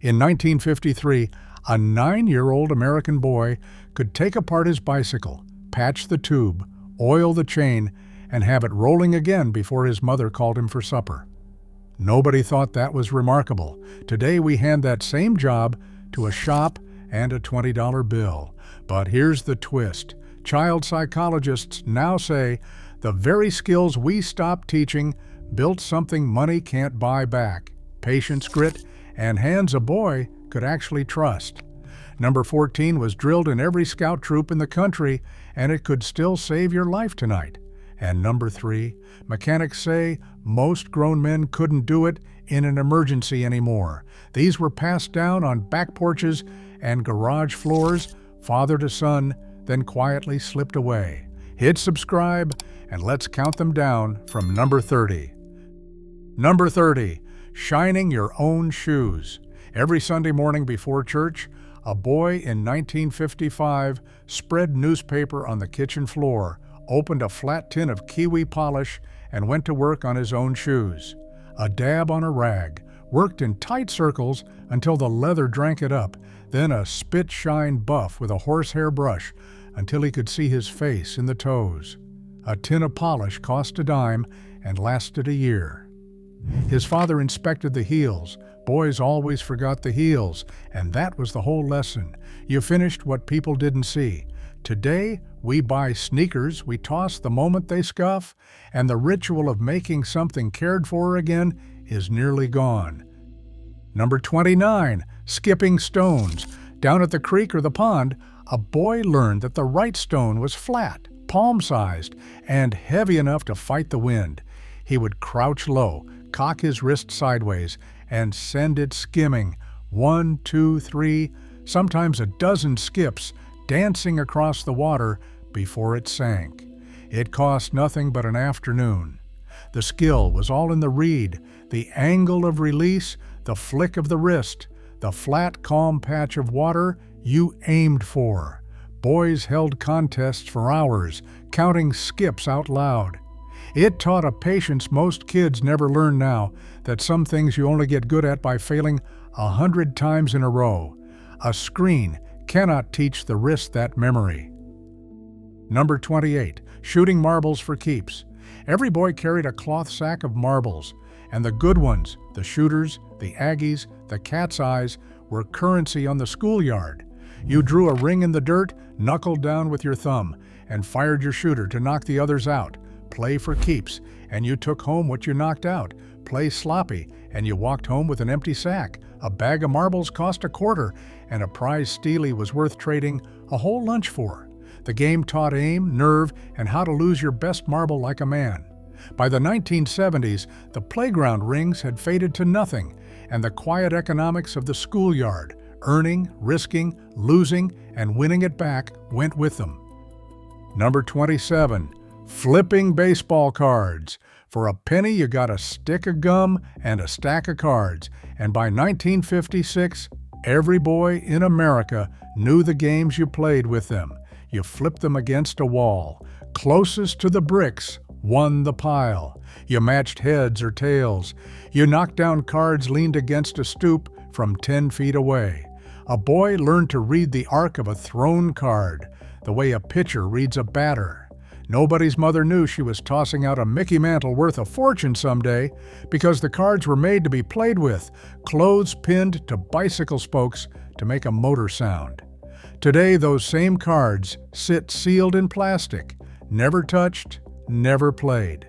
In 1953, a 9-year-old American boy could take apart his bicycle, patch the tube, oil the chain, and have it rolling again before his mother called him for supper. Nobody thought that was remarkable. Today we hand that same job to a shop and a $20 bill. But here's the twist. Child psychologists now say the very skills we stopped teaching built something money can't buy back: patience, grit, and hands a boy could actually trust. Number 14 was drilled in every scout troop in the country, and it could still save your life tonight. And number 3, mechanics say most grown men couldn't do it in an emergency anymore. These were passed down on back porches and garage floors, father to son, then quietly slipped away. Hit subscribe, and let's count them down from number 30. Number 30, shining your own shoes. Every Sunday morning before church, a boy in 1955 spread newspaper on the kitchen floor, opened a flat tin of kiwi polish, and went to work on his own shoes. A dab on a rag, worked in tight circles until the leather drank it up, then a spit-shine buff with a horsehair brush until he could see his face in the toes. A tin of polish cost a dime and lasted a year. His father inspected the heels. Boys always forgot the heels, and that was the whole lesson. You finished what people didn't see. Today, we buy sneakers we toss the moment they scuff, and the ritual of making something cared for again is nearly gone. Number 29, skipping stones. Down at the creek or the pond, a boy learned that the right stone was flat, palm-sized, and heavy enough to fight the wind. He would crouch low, cock his wrist sideways, and send it skimming, 1, 2, 3, sometimes a dozen skips, dancing across the water before it sank. It cost nothing but an afternoon. The skill was all in the read, the angle of release, the flick of the wrist, the flat, calm patch of water you aimed for. Boys held contests for hours, counting skips out loud. It taught a patience most kids never learn now, that some things you only get good at by failing 100 times in a row. A screen cannot teach the wrist that memory. Number 28, shooting marbles for keeps. Every boy carried a cloth sack of marbles, and the good ones, the shooters, the Aggies, the cat's eyes, were currency on the schoolyard. You drew a ring in the dirt, knuckled down with your thumb, and fired your shooter to knock the others out. Play for keeps, and you took home what you knocked out. Play sloppy, and you walked home with an empty sack. A bag of marbles cost a quarter, and a prize steely was worth trading a whole lunch for. The game taught aim, nerve, and how to lose your best marble like a man. By the 1970s, the playground rings had faded to nothing, and the quiet economics of the schoolyard, earning, risking, losing, and winning it back, went with them. Number 27, flipping baseball cards. For a penny, you got a stick of gum and a stack of cards, and by 1956, every boy in America knew the games you played with them. You flipped them against a wall. Closest to the bricks won the pile. You matched heads or tails. You knocked down cards leaned against a stoop from 10 feet away. A boy learned to read the arc of a thrown card, the way a pitcher reads a batter. Nobody's mother knew she was tossing out a Mickey Mantle worth a fortune someday, because the cards were made to be played with, clothes pinned to bicycle spokes to make a motor sound. Today, those same cards sit sealed in plastic, never touched, never played.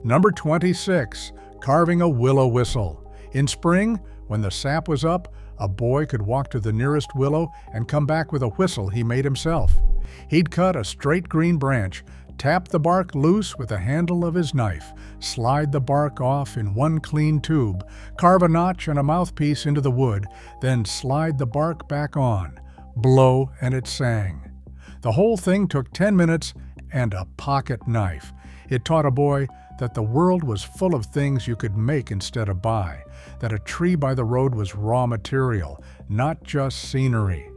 Number 26, carving a willow whistle. In spring, when the sap was up, a boy could walk to the nearest willow and come back with a whistle he made himself. He'd cut a straight green branch, tap the bark loose with the handle of his knife, slide the bark off in one clean tube, carve a notch and a mouthpiece into the wood, then slide the bark back on, blow, and it sang. The whole thing took 10 minutes and a pocket knife. It taught a boy that the world was full of things you could make instead of buy, that a tree by the road was raw material, not just scenery.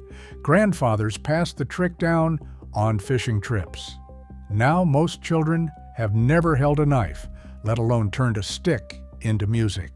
Grandfathers passed the trick down on fishing trips. Now most children have never held a knife, let alone turned a stick into music.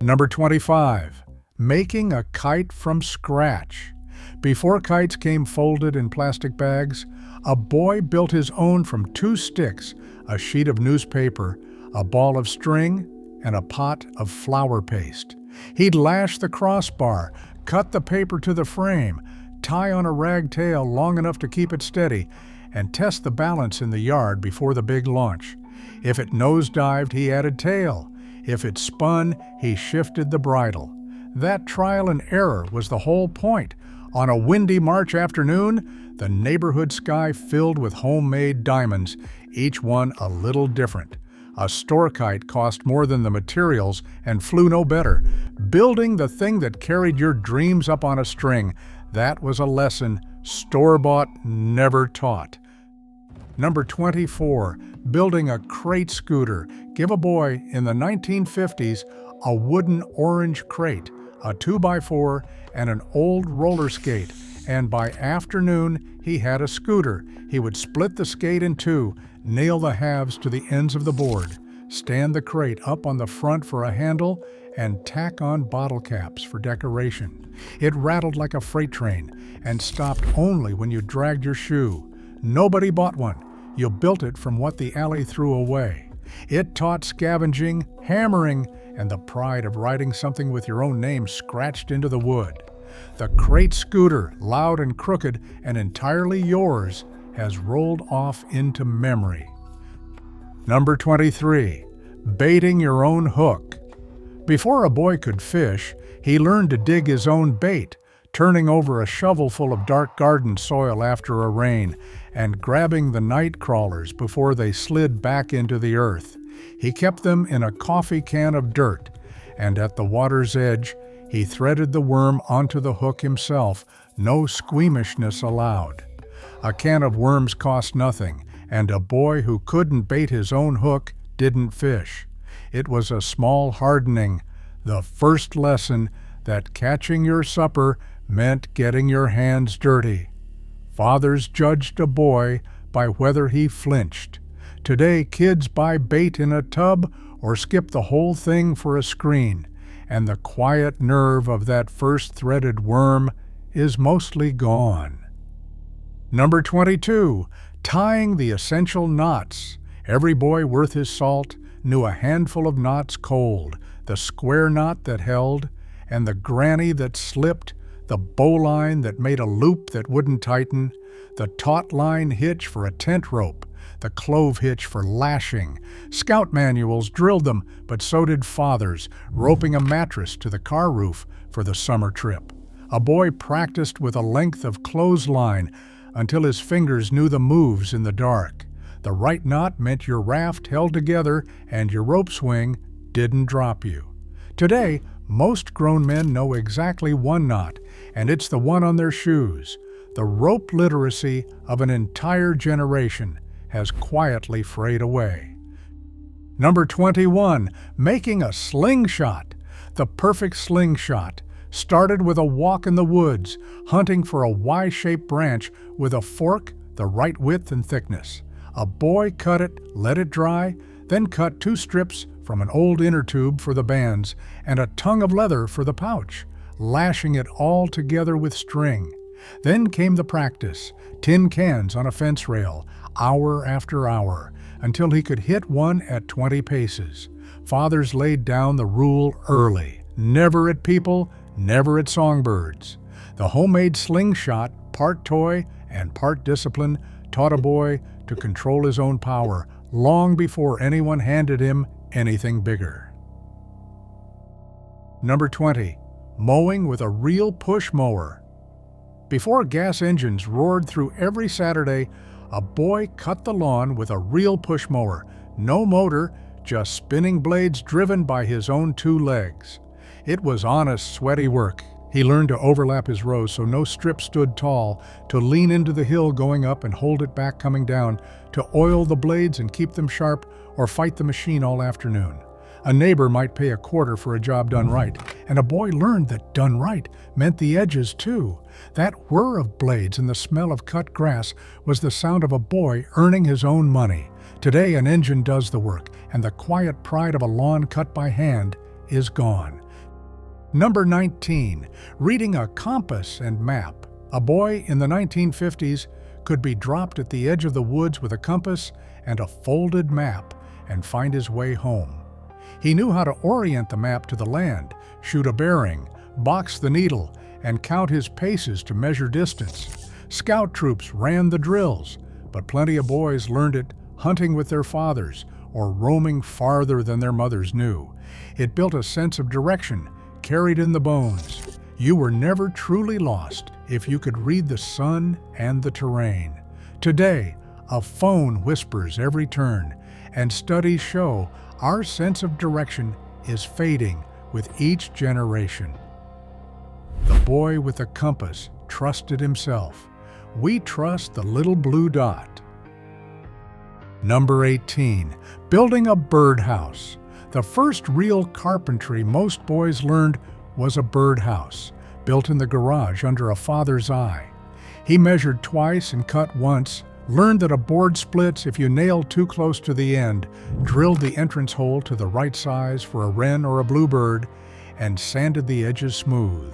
Number 25, making a kite from scratch. Before kites came folded in plastic bags, a boy built his own from 2 sticks, a sheet of newspaper, a ball of string, and a pot of flour paste. He'd lash the crossbar, cut the paper to the frame, tie on a rag tail long enough to keep it steady, and test the balance in the yard before the big launch. If it nosedived, he added tail. If it spun, he shifted the bridle. That trial and error was the whole point. On a windy March afternoon, the neighborhood sky filled with homemade diamonds, each one a little different. A store kite cost more than the materials and flew no better. Building the thing that carried your dreams up on a string, that was a lesson store-bought never taught. Number 24, building a crate scooter. Give a boy in the 1950s a wooden orange crate, a 2x4, and an old roller skate, and by afternoon he had a scooter. He would split the skate in 2, nail the halves to the ends of the board, stand the crate up on the front for a handle, and tack on bottle caps for decoration. It rattled like a freight train and stopped only when you dragged your shoe. Nobody bought one. You built it from what the alley threw away. It taught scavenging, hammering, and the pride of writing something with your own name scratched into the wood. The crate scooter, loud and crooked and entirely yours, has rolled off into memory. Number 23, baiting your own hook. Before a boy could fish, he learned to dig his own bait, turning over a shovelful of dark garden soil after a rain and grabbing the night crawlers before they slid back into the earth. He kept them in a coffee can of dirt, and at the water's edge, he threaded the worm onto the hook himself, no squeamishness allowed. A can of worms cost nothing, and a boy who couldn't bait his own hook didn't fish. It was a small hardening, the first lesson that catching your supper meant getting your hands dirty. Fathers judged a boy by whether he flinched. Today, kids buy bait in a tub or skip the whole thing for a screen, and the quiet nerve of that first threaded worm is mostly gone. Number 22, tying the essential knots. Every boy worth his salt knew a handful of knots cold, the square knot that held, and the granny that slipped, the bowline that made a loop that wouldn't tighten, the taut line hitch for a tent rope, the clove hitch for lashing. Scout manuals drilled them, but so did fathers, roping a mattress to the car roof for the summer trip. A boy practiced with a length of clothesline until his fingers knew the moves in the dark. The right knot meant your raft held together and your rope swing didn't drop you. Today, most grown men know exactly one knot, and it's the one on their shoes. The rope literacy of an entire generation has quietly frayed away. Number 21, making a slingshot. The perfect slingshot started with a walk in the woods, hunting for a Y-shaped branch with a fork the right width and thickness. A boy cut it, let it dry, then cut 2 strips from an old inner tube for the bands and a tongue of leather for the pouch, lashing it all together with string. Then came the practice, tin cans on a fence rail, hour after hour, until he could hit one at 20 paces. Fathers laid down the rule early, never at people, never at songbirds. The homemade slingshot, part toy and part discipline, taught a boy to control his own power long before anyone handed him anything bigger. Number 20, mowing with a real push mower. Before gas engines roared through every Saturday, a boy cut the lawn with a real push mower. No motor, just spinning blades driven by his own 2 legs. It was honest, sweaty work. He learned to overlap his rows so no strip stood tall, to lean into the hill going up and hold it back coming down, to oil the blades and keep them sharp, or fight the machine all afternoon. A neighbor might pay a quarter for a job done right, and a boy learned that done right meant the edges too. That whir of blades and the smell of cut grass was the sound of a boy earning his own money. Today an engine does the work, and the quiet pride of a lawn cut by hand is gone. Number 19. Reading a compass and map. A boy in the 1950s could be dropped at the edge of the woods with a compass and a folded map and find his way home. He knew how to orient the map to the land, shoot a bearing, box the needle, and count his paces to measure distance. Scout troops ran the drills, but plenty of boys learned it hunting with their fathers or roaming farther than their mothers knew. It built a sense of direction, carried in the bones. You were never truly lost if you could read the sun and the terrain. Today, a phone whispers every turn, and studies show our sense of direction is fading with each generation. The boy with the compass trusted himself. We trust the little blue dot. Number 18. Building a birdhouse. The first real carpentry most boys learned was a birdhouse, built in the garage under a father's eye. He measured twice and cut once, learned that a board splits if you nail too close to the end, drilled the entrance hole to the right size for a wren or a bluebird, and sanded the edges smooth.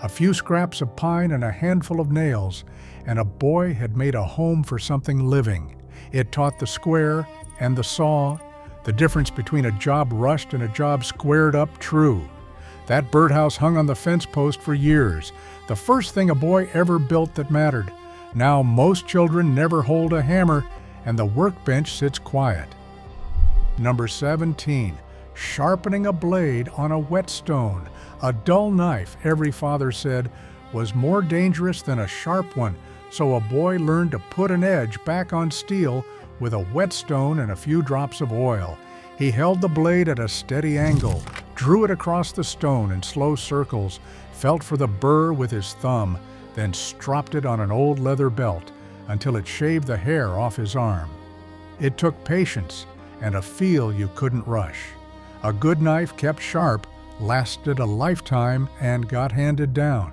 A few scraps of pine and a handful of nails, and a boy had made a home for something living. It taught the square and the saw, the difference between a job rushed and a job squared up true. That birdhouse hung on the fence post for years, the first thing a boy ever built that mattered. Now most children never hold a hammer, and the workbench sits quiet. Number 17. Sharpening a blade on a whetstone. A dull knife, every father said, was more dangerous than a sharp one, so a boy learned to put an edge back on steel with a whetstone and a few drops of oil. He held the blade at a steady angle, drew it across the stone in slow circles, felt for the burr with his thumb, then stropped it on an old leather belt until it shaved the hair off his arm. It took patience and a feel you couldn't rush. A good knife kept sharp, lasted a lifetime, and got handed down.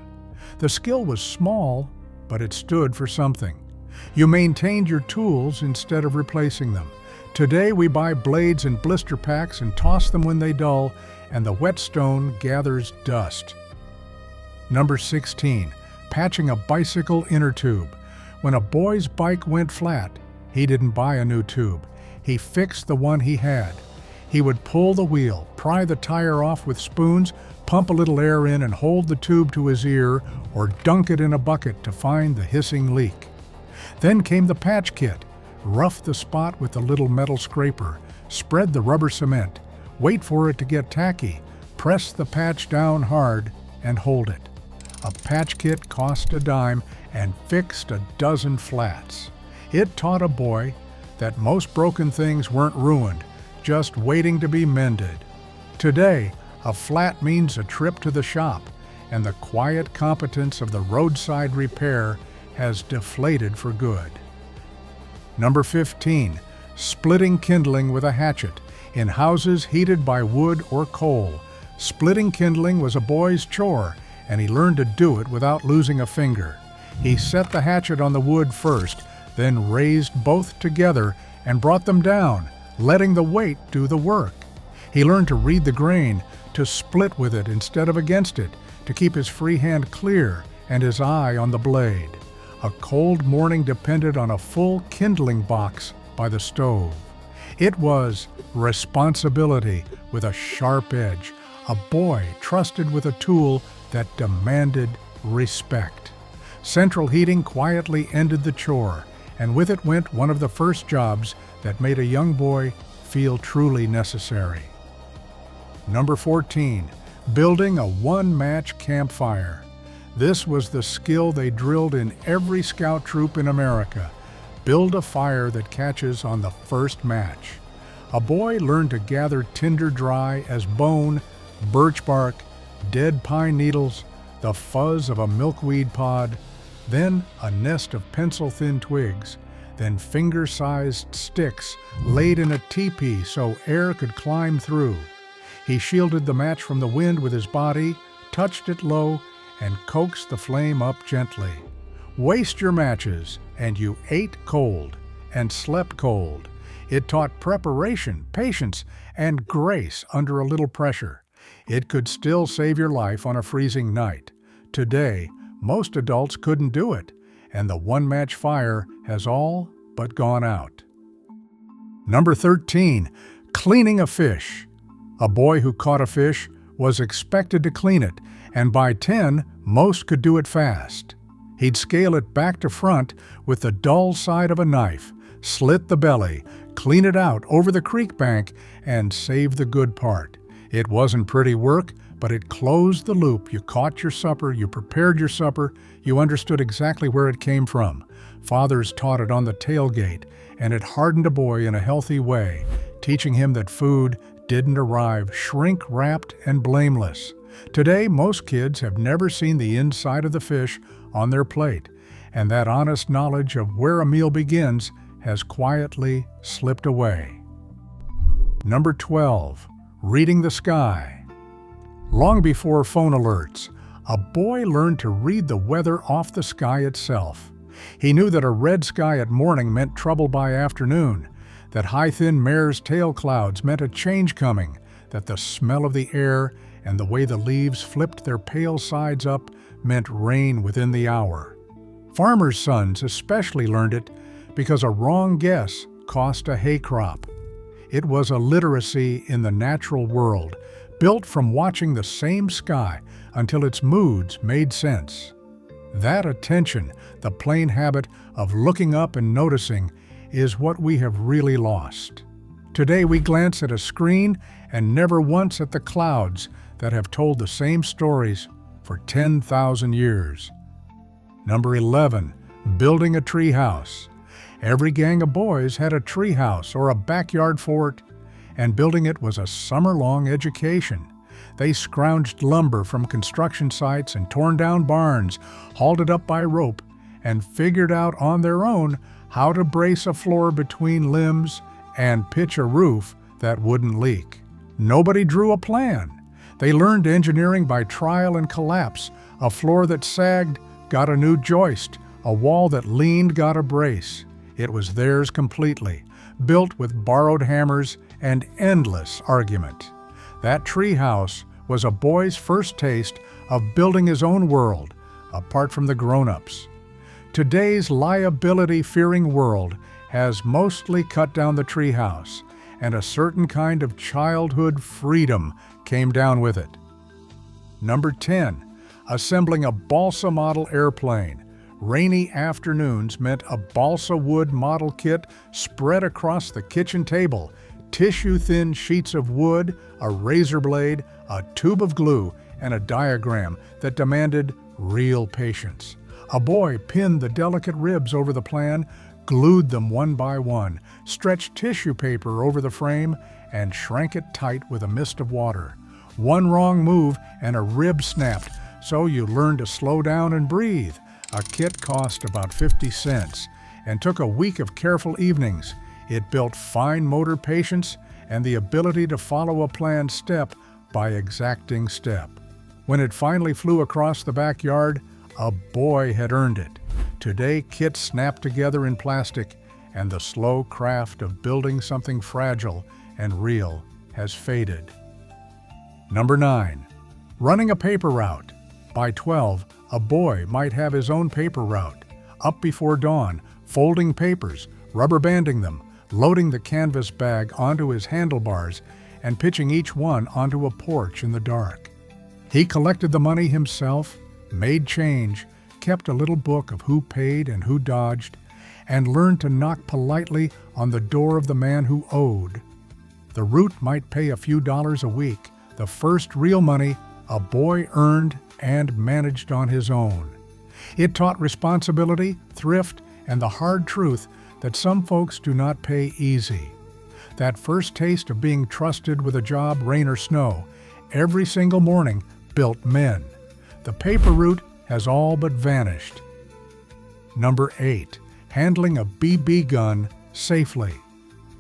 The skill was small, but it stood for something. You maintained your tools instead of replacing them. Today we buy blades in blister packs and toss them when they dull, and the whetstone gathers dust. Number 16. Patching a bicycle inner tube. When a boy's bike went flat, he didn't buy a new tube. He fixed the one he had. He would pull the wheel, pry the tire off with spoons, pump a little air in and hold the tube to his ear, or dunk it in a bucket to find the hissing leak. Then came the patch kit. Rough the spot with the little metal scraper, spread the rubber cement, wait for it to get tacky, press the patch down hard, and hold it. A patch kit cost a dime and fixed a dozen flats. It taught a boy that most broken things weren't ruined, just waiting to be mended. Today, a flat means a trip to the shop, and the quiet competence of the roadside repair has deflated for good. Number 15. Splitting kindling with a hatchet. In houses heated by wood or coal, splitting kindling was a boy's chore, and he learned to do it without losing a finger. He set the hatchet on the wood first, then raised both together and brought them down, letting the weight do the work. He learned to read the grain, to split with it instead of against it, to keep his free hand clear and his eye on the blade. A cold morning depended on a full kindling box by the stove. It was responsibility with a sharp edge, a boy trusted with a tool that demanded respect. Central heating quietly ended the chore, and with it went one of the first jobs that made a young boy feel truly necessary. Number 14. Building a one-match campfire. This was the skill they drilled in every scout troop in America. Build a fire that catches on the first match. A boy learned to gather tinder dry as bone, birch bark, dead pine needles, the fuzz of a milkweed pod, then a nest of pencil-thin twigs, then finger-sized sticks laid in a teepee so air could climb through. He shielded the match from the wind with his body, touched it low, and coaxed the flame up gently. Waste your matches, and you ate cold and slept cold. It taught preparation, patience, and grace under a little pressure. It could still save your life on a freezing night. Today, most adults couldn't do it, and the one-match fire has all but gone out. Number 13, cleaning a fish. A boy who caught a fish was expected to clean it, and by 10, most could do it fast. He'd scale it back to front with the dull side of a knife, slit the belly, clean it out over the creek bank, and save the good part. It wasn't pretty work, but it closed the loop. You caught your supper, you prepared your supper, you understood exactly where it came from. Fathers taught it on the tailgate, and it hardened a boy in a healthy way, teaching him that food didn't arrive shrink-wrapped and blameless. Today, most kids have never seen the inside of the fish on their plate, and that honest knowledge of where a meal begins has quietly slipped away. Number 12, reading the sky. Long before phone alerts, a boy learned to read the weather off the sky itself. He knew that a red sky at morning meant trouble by afternoon, that high thin mare's tail clouds meant a change coming, that the smell of the air and the way the leaves flipped their pale sides up meant rain within the hour. Farmers' sons especially learned it because a wrong guess cost a hay crop. It was a literacy in the natural world, built from watching the same sky until its moods made sense. That attention, the plain habit of looking up and noticing, is what we have really lost. Today we glance at a screen and never once at the clouds that have told the same stories for 10,000 years. Number 11, building a tree house. Every gang of boys had a tree house or a backyard fort, and building it was a summer-long education. They scrounged lumber from construction sites and torn down barns, hauled it up by rope, and figured out on their own how to brace a floor between limbs and pitch a roof that wouldn't leak. Nobody drew a plan. They learned engineering by trial and collapse. A floor that sagged got a new joist. A wall that leaned got a brace. It was theirs completely, built with borrowed hammers and endless argument. That tree house was a boy's first taste of building his own world, apart from the grown-ups. Today's liability-fearing world has mostly cut down the tree house, and a certain kind of childhood freedom came down with it. Number 10, assembling a balsa model airplane. Rainy afternoons meant a balsa wood model kit spread across the kitchen table, tissue-thin sheets of wood, a razor blade, a tube of glue, and a diagram that demanded real patience. A boy pinned the delicate ribs over the plan, glued them one by one, stretched tissue paper over the frame, and shrank it tight with a mist of water. One wrong move and a rib snapped, so you learned to slow down and breathe. A kit cost about 50 cents and took a week of careful evenings. It built fine motor patience and the ability to follow a plan step by exacting step. When it finally flew across the backyard, a boy had earned it. Today, kits snap together in plastic, and the slow craft of building something fragile and real has faded. Number 9, running a paper route. By 12, a boy might have his own paper route, up before dawn, folding papers, rubber banding them, loading the canvas bag onto his handlebars, and pitching each one onto a porch in the dark. He collected the money himself, made change, kept a little book of who paid and who dodged, and learned to knock politely on the door of the man who owed. The route might pay a few dollars a week, the first real money a boy earned and managed on his own. It taught responsibility, thrift, and the hard truth that some folks do not pay easy. That first taste of being trusted with a job, rain or snow, every single morning built men. The paper route has all but vanished. Number 8, handling a BB gun safely.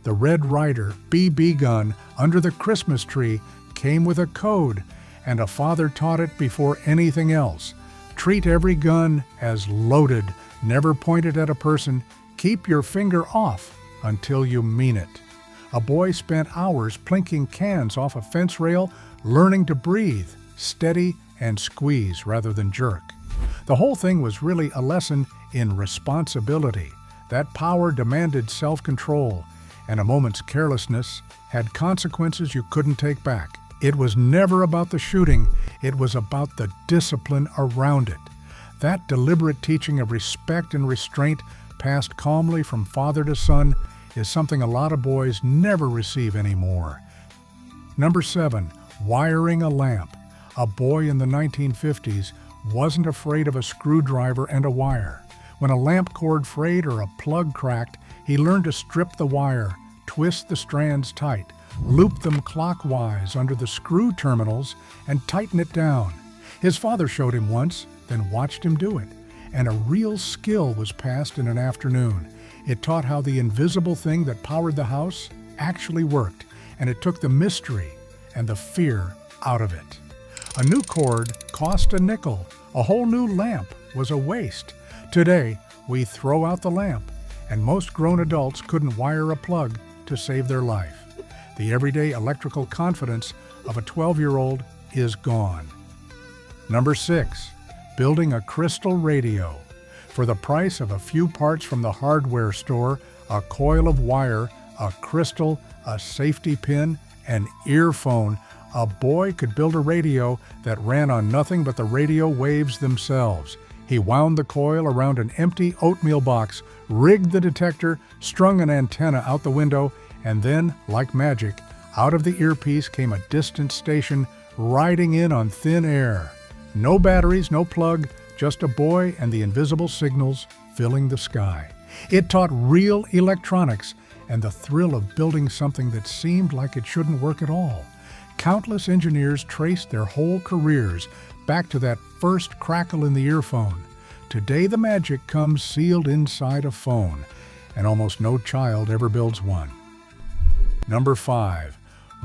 The Red Ryder BB gun under the Christmas tree came with a code, and a father taught it before anything else. Treat every gun as loaded, never point it at a person, keep your finger off until you mean it. A boy spent hours plinking cans off a fence rail, learning to breathe, steady, and squeeze rather than jerk. The whole thing was really a lesson in responsibility. That power demanded self-control, and a moment's carelessness had consequences you couldn't take back. It was never about the shooting, it was about the discipline around it. That deliberate teaching of respect and restraint passed calmly from father to son is something a lot of boys never receive anymore. Number 7, wiring a lamp. A boy in the 1950s wasn't afraid of a screwdriver and a wire. When a lamp cord frayed or a plug cracked, he learned to strip the wire, twist the strands tight, loop them clockwise under the screw terminals, and tighten it down. His father showed him once, then watched him do it, and a real skill was passed in an afternoon. It taught how the invisible thing that powered the house actually worked, and it took the mystery and the fear out of it. A new cord cost a nickel. A whole new lamp was a waste. Today, we throw out the lamp, and most grown adults couldn't wire a plug to save their life. The everyday electrical confidence of a 12-year-old is gone. Number 6, building a crystal radio. For the price of a few parts from the hardware store, a coil of wire, a crystal, a safety pin, an earphone, a boy could build a radio that ran on nothing but the radio waves themselves. He wound the coil around an empty oatmeal box, rigged the detector, strung an antenna out the window, and then, like magic, out of the earpiece came a distant station riding in on thin air. No batteries, no plug, just a boy and the invisible signals filling the sky. It taught real electronics and the thrill of building something that seemed like it shouldn't work at all. Countless engineers traced their whole careers back to that first crackle in the earphone. Today the magic comes sealed inside a phone, and almost no child ever builds one. Number 5,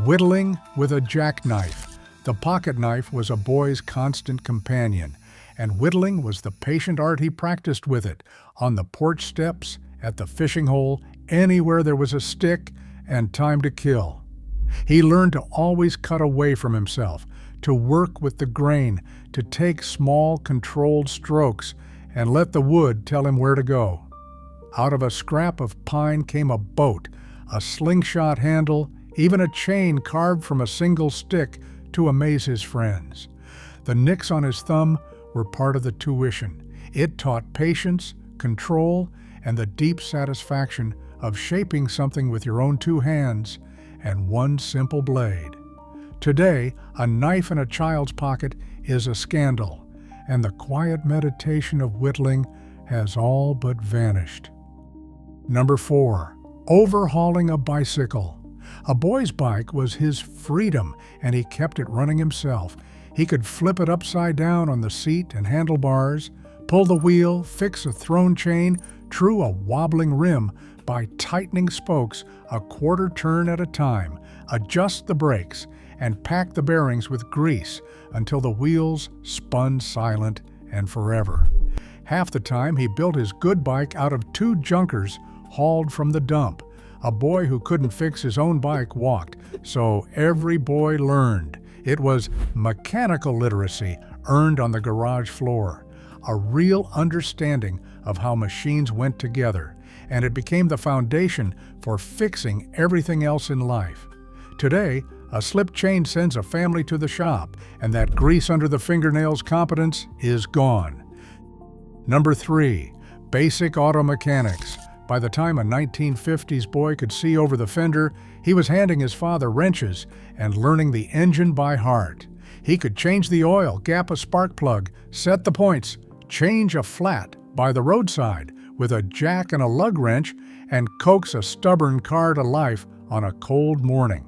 whittling with a jackknife. The pocket knife was a boy's constant companion, and whittling was the patient art he practiced with it, on the porch steps, at the fishing hole, anywhere there was a stick and time to kill. He learned to always cut away from himself, to work with the grain, to take small, controlled strokes, and let the wood tell him where to go. Out of a scrap of pine came a boat, a slingshot handle, even a chain carved from a single stick to amaze his friends. The nicks on his thumb were part of the tuition. It taught patience, control, and the deep satisfaction of shaping something with your own 2 hands and one simple blade. Today, a knife in a child's pocket is a scandal, and the quiet meditation of whittling has all but vanished. Number 4, overhauling a bicycle. A boy's bike was his freedom, and he kept it running himself. He could flip it upside down on the seat and handlebars, pull the wheel, fix a thrown chain, true a wobbling rim by tightening spokes a quarter turn at a time, adjust the brakes, and pack the bearings with grease until the wheels spun silent and forever. Half the time he built his good bike out of 2 junkers hauled from the dump. A boy who couldn't fix his own bike walked, so every boy learned. It was mechanical literacy earned on the garage floor, a real understanding of how machines went together, and it became the foundation for fixing everything else in life. Today, a slip chain sends a family to the shop, and that grease under the fingernails competence is gone. Number 3, basic auto mechanics. By the time a 1950s boy could see over the fender, he was handing his father wrenches and learning the engine by heart. He could change the oil, gap a spark plug, set the points, change a flat by the roadside with a jack and a lug wrench, and coax a stubborn car to life on a cold morning.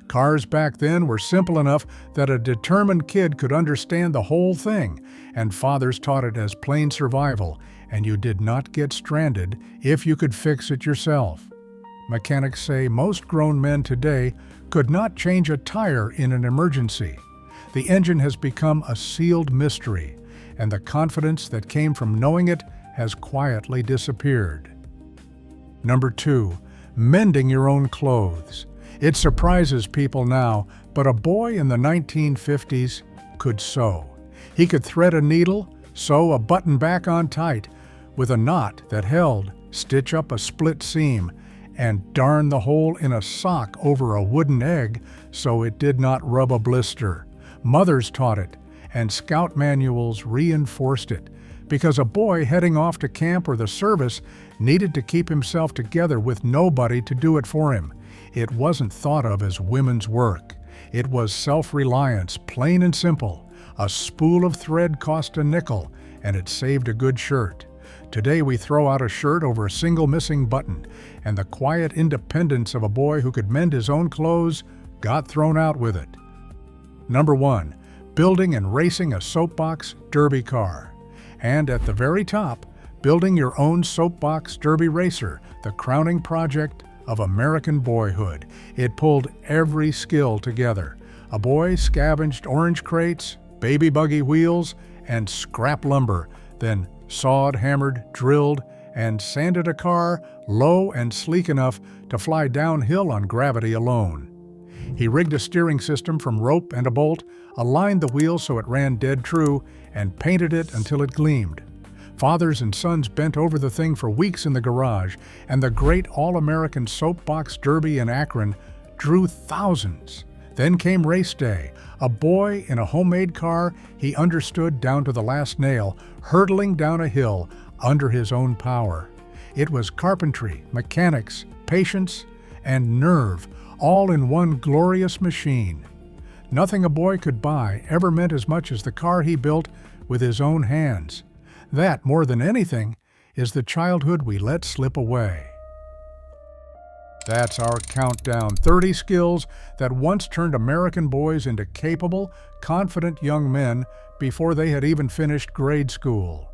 Cars back then were simple enough that a determined kid could understand the whole thing, and fathers taught it as plain survival, and you did not get stranded if you could fix it yourself. Mechanics say most grown men today could not change a tire in an emergency. The engine has become a sealed mystery, and the confidence that came from knowing it has quietly disappeared. Number 2, mending your own clothes. It surprises people now, but a boy in the 1950s could sew. He could thread a needle, sew a button back on tight, with a knot that held, stitch up a split seam, and darn the hole in a sock over a wooden egg so it did not rub a blister. Mothers taught it, and scout manuals reinforced it, because a boy heading off to camp or the service needed to keep himself together with nobody to do it for him. It wasn't thought of as women's work. It was self-reliance, plain and simple. A spool of thread cost a nickel, and it saved a good shirt. Today we throw out a shirt over a single missing button, and the quiet independence of a boy who could mend his own clothes got thrown out with it. Number 1. Building and racing a soapbox derby car. And at the very top, building your own soapbox derby racer, the crowning project of American boyhood. It pulled every skill together. A boy scavenged orange crates, baby buggy wheels, and scrap lumber, then sawed, hammered, drilled, and sanded a car low and sleek enough to fly downhill on gravity alone. He rigged a steering system from rope and a bolt, aligned the wheels so it ran dead true, and painted it until it gleamed. Fathers and sons bent over the thing for weeks in the garage, and the great All-American Soapbox Derby in Akron drew thousands. Then came race day. A boy in a homemade car he understood down to the last nail, hurtling down a hill under his own power. It was carpentry, mechanics, patience, and nerve, all in one glorious machine. Nothing a boy could buy ever meant as much as the car he built with his own hands. That, more than anything, is the childhood we let slip away. That's our countdown, 30 skills that once turned American boys into capable, confident young men before they had even finished grade school.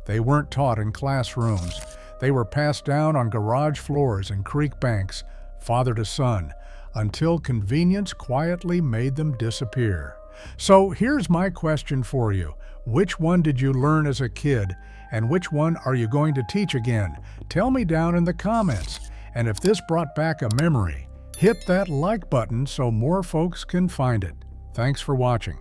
They weren't taught in classrooms. They were passed down on garage floors and creek banks, father to son, until convenience quietly made them disappear. So here's my question for you. Which one did you learn as a kid, and which one are you going to teach again? Tell me down in the comments. And if this brought back a memory, hit that like button so more folks can find it. Thanks for watching.